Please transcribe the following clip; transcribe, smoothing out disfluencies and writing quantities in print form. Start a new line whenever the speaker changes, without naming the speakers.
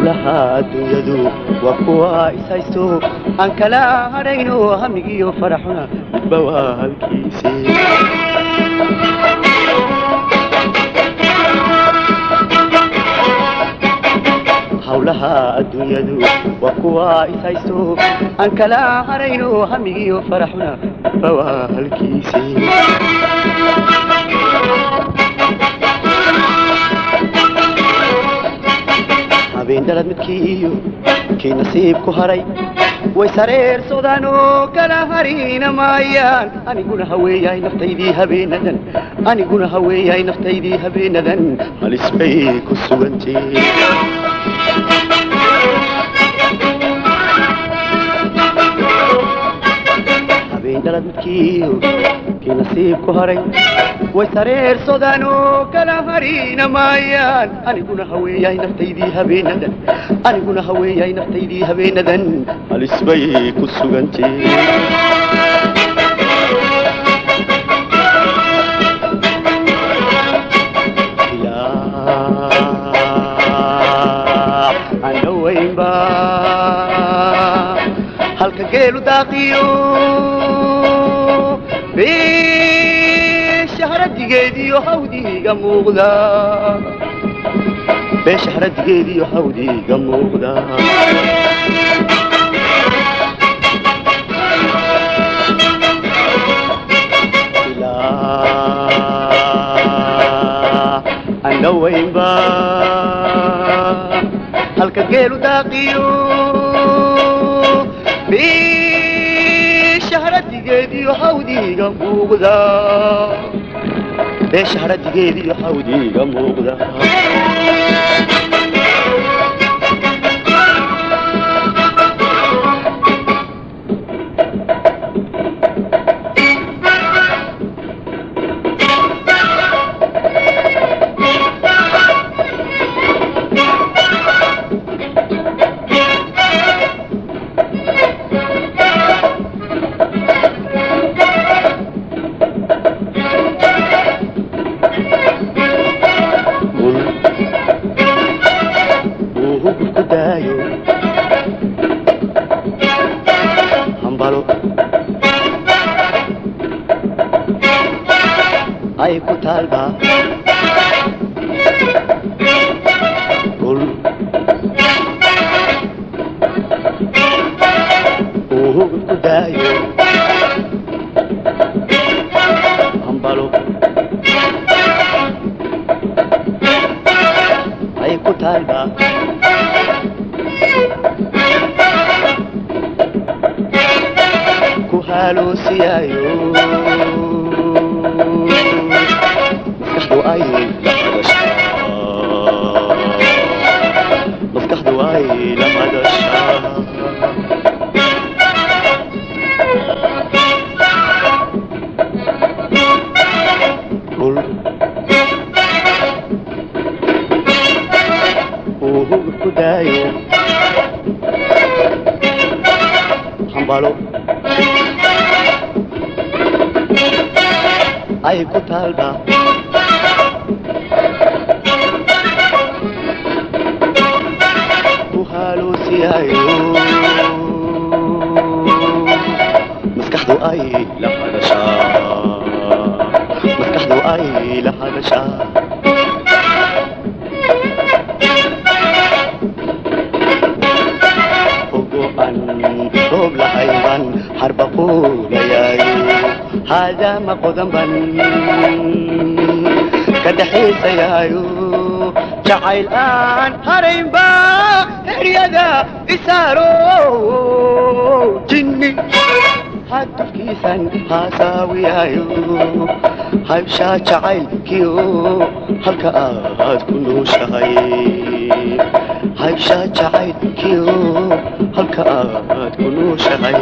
hawlaha adduunyadu waa kuwa ishaysto aan kala harayno hamigiyo faraxuna midba waa halkiisii hawlaha adduunyadu waa kuwa ishaysto aan kala harayno hamigiyo faraxuna midba waa halkiisii habeen dalad midkiiyo kii nasiibku haray way sareer soodaanoo kala harina maayaan aniguna haweeyahay naftaydii habeenadan aniguna haweeyahay naftaydii habeenadan halis bay ku sugantee habeen dalad midkiiyo kii nasiibku haray way sareer soodaanoo kala harina maayaan aniguna haweeyahay naftaydii habeenadan aniguna haweeyahay naftaydii habeenadan halis bay ku sugantee andhawaynba halka geelu daaqiyo beeshaharadigeediyo hawdiga muuqda beeshaharadigeediyo hawdiga muuqda andhawaynba halka geelu daaqiyo beeshaharadigeediyo hawdiga muuqda beeshaharadigeediyo hawdiga muuqda ay ku talba gol ku dayo hambalo ay ku talba ku halusiyayo ay maskaxdu ay la hadashaa gol ku dayo hambalo ay ku talba maskaxdu ay la hadashaa maskaxdu ay la hadashaa ogo'an roob lahayban harba quulayaayo haadaama qodanban ka dhaxaysayaayo jacayl aan haraynba heryada isaaro jinni hadafkiisan haasaawiyayo haybshaa jacaylkiyo halka aad ku nooshahay haybshaa jacaylkiyo halka aad ku nooshahay